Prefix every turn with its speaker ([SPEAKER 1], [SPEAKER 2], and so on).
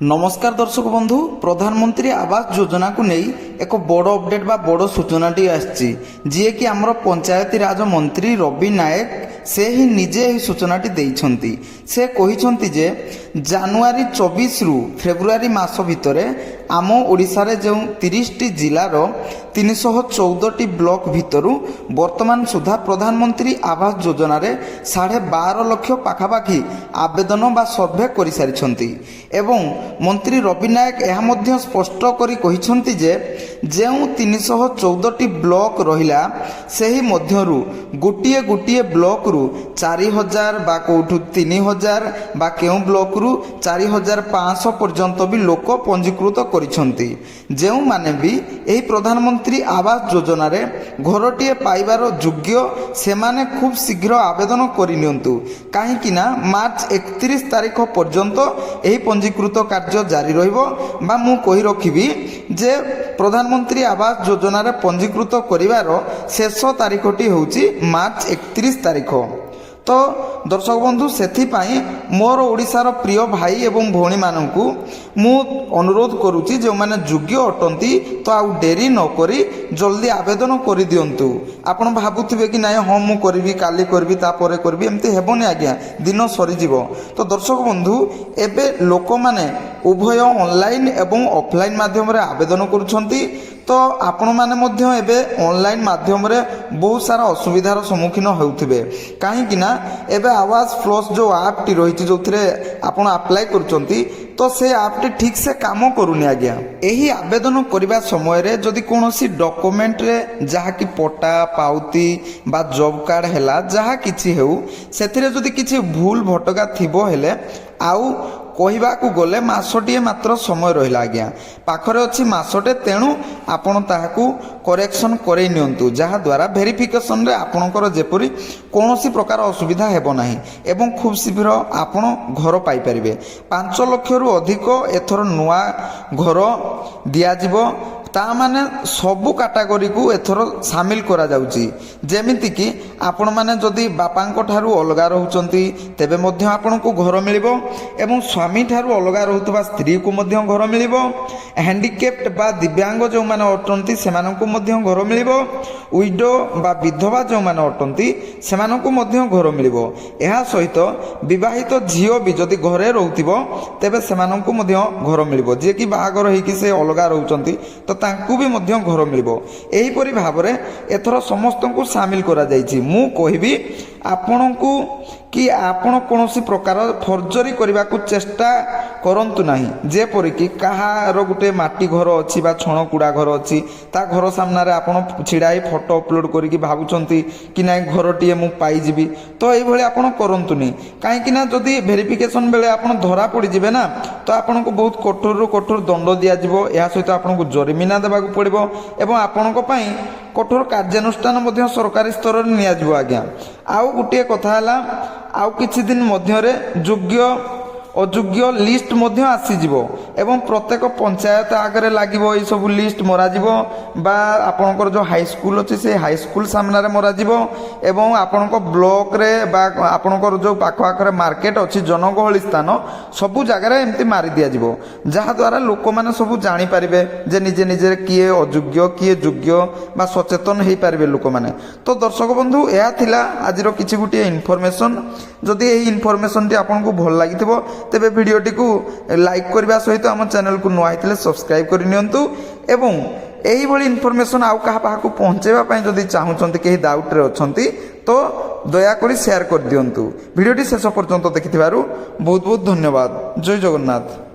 [SPEAKER 1] नमस्कार दर्शक बंधु, प्रधानमंत्री आवास योजना को नहीं एक बड़ अपडेट बा बड़ सूचनाटी आसी जी कि आमर पंचायती राज मंत्री रवि नायक से ही निजे ही सूचनाटी देइछंती। से कहिछंती जे जनवरी 24 रु फेब्रुआरी मास भितरे आम ओडिशा रे जो 30 टी जिलार 314 टी ब्लॉक भितरु वर्तमान सुधा प्रधानमंत्री आवास योजना रे 12.5 लाख पाखापाखि आवेदन बा सर्वे करि सारिछंती। एवं मंत्री रवि नायक यह मध्य स्पष्ट करी कहिछंती जे जेउ 314 टी ब्लॉक रहिला सेही मध्यरु गोटिए गोटिए ब्लॉक रु 4000 बा कोठु 3000 बा केउ ब्लॉक रु 4500 पर्यंत भी लोक पंजीकृत करिछंती। जेउ माने भी एही प्रधानमंत्री आवास योजना रे घरटिए पाइबार योग्य से माने खूब शीघ्र आवेदन करि नियंतु, काहे कि ना मार्च 31 तारिख पर्यंत एही पंजीकृत कार्य जारी रहिबो। बा मु कहि रखिबी जे प्रधानमंत्री आवास योजना रे पंजीकृत करिवार शेष तारिखटी होउची मार्च 31 तारिख। तो दर्शक बंधु, से मोर ओडिशार प्रिय भाई एवं भौणी मानू मु अनुरोध करुच्ची जो मैंने योग्य अटंती तो आउ डेरी न करी जल्दी आवेदन कर दिंतु। आपण भावुवे कि ना हाँ मु करी काली करी तापर करी एमती हेबनी आज्ञा, दिन सरीज। तो दर्शक बंधु, एबे लोक माने उभय ऑनलाइन एवं ऑफलाइन माध्यम रे आवेदन करुछंती। तो आपण माने मध्य एबे ऑनलाइन माध्यम रे बहुत सारा असुविधार सम्मुखीन होउथिबे, काहे कि ना एबे आवास प्लस जो ऐप टी रहिछि जोथरे आपण अप्लाई करूछंती तो से ऐप टी ठीक से काम करूनी आज्ञा। एही आवेदन करिबा समय रे जदि कोनोसी डॉक्यूमेंट रे जहा कि पट्टा पाउती बा जॉब कार्ड हैला जहा किछि हेउ सेथिरे जदि किछि भूल भटका थिबो हेले आउ कहवाकू गले मासटे मात्र समय रहा आज्ञा, पाखरे अच्छी मासटे, तेणु आपण ताहाकू करेक्शन करे नियंतु जहाँ द्वारा वेरिफिकेशन रे आपणकर जेपरी कौनसी प्रकार असुविधा हेबो नाही एवं खूब शीघ्र आपण घर पाई परिबे। 5 लाख रु अधिक एथर नुआ घर दियाजिबो, ता माने सबु कैटेगरी को एथर सामिल करा जाउची। जेमिति कि आपण माने जदि बापांको ठारू अलगा रहउचंती तेबे मध्य आपनको घर मिलिबो एवं स्वामी ठारू अलगा रहउतबा स्त्री को मध्य घर मिलिबो। हैंडिकैप्ड बा दिव्यांग जो माने अटंती सेमाननको मध्य घर मिलिबो। विडो बा विधवा जो माने अटंती सेमाननको मध्य घर मिलिबो। एहा सहित विवाहित झियो भी जदि घरे रहउतिबो तेबे सेमाननको मध्य घर मिलिबो। जे कि बाहागर हेकि से अलगा रहउचंती तो तांकु भी मध्य घर मिलिबो। एही परि भाबरे एथर समस्तଙ୍କୁ सामिल करा जायछि। मु कहिबी आपणଙ୍କୁ कि आपण कोनोसी प्रकार फर्जरी करने को चेष्टा करंतु नाही। जेपरि कि कहार गोटे माटी घर अच्छी बा छणकुड़ा घर अच्छी ता घर सामने रे आपण छिड़ाई फोटो अपलोड करिकि भाबुचंती कि ना घरटीए मु पाई जिबी, तो एई भली आपण करंतु नहीं। काहे कि ना जदि वेरिफिकेशन बेले आपण धरा पड़ी जिबे ना तो आपण को बहुत कठोर रु कठोर दंड दिया जिवो। या सहित आपण को जरिमाना देबाकू पड़िबो एवं आपण को पई कठोर कार्यानुष्ठान मध्य सरकारी स्तर रे निया जिवो आज्ञा। आउ गोटे कथा हला, आउ किछि दिन मध्य रे योग्य अयोग्य लिस्ट मध्य आसीजिवो एवं प्रत्येक पंचायत आगे लागिवो ए सब लिस्ट मराजिवो बा आपणकर जो हाई स्कूल अछि से हाई स्कूल सामने रे मराजिवो एवं आपणक ब्लॉक रे बा आपणकर जो पाख आखरे मार्केट अछि जनगहली स्थान सबु जगह रे एमती मारि दिया जिवो, जहा द्वारा लोक माने सबु जानि परिबे जे निजे निजे किए अयोग्य किए योग्य बा सचेतन हेई परिबे लोक माने। तो दर्शक बंधु, एहा थिला आजिरो किछि गुटिए इनफॉरमेशन। जदि एही इनफॉरमेशन टी आपनको भल लागिथिबो तेबे वीडियोटी को लाइक करबा सहित आम चैनल को नुआ आइथिले सब्सक्राइब कर नियंतु एवं एही भली इनफॉरमेशन आउ कहा पाखु पहुंचेबा पई जदि चाहुचंती केही डाउट रे अछंती तो दया करी शेयर कर दियंतु। वीडियोटी शेष पर्यंत देखिथिबारु बहुत बहुत धन्यवाद। जय जगन्नाथ।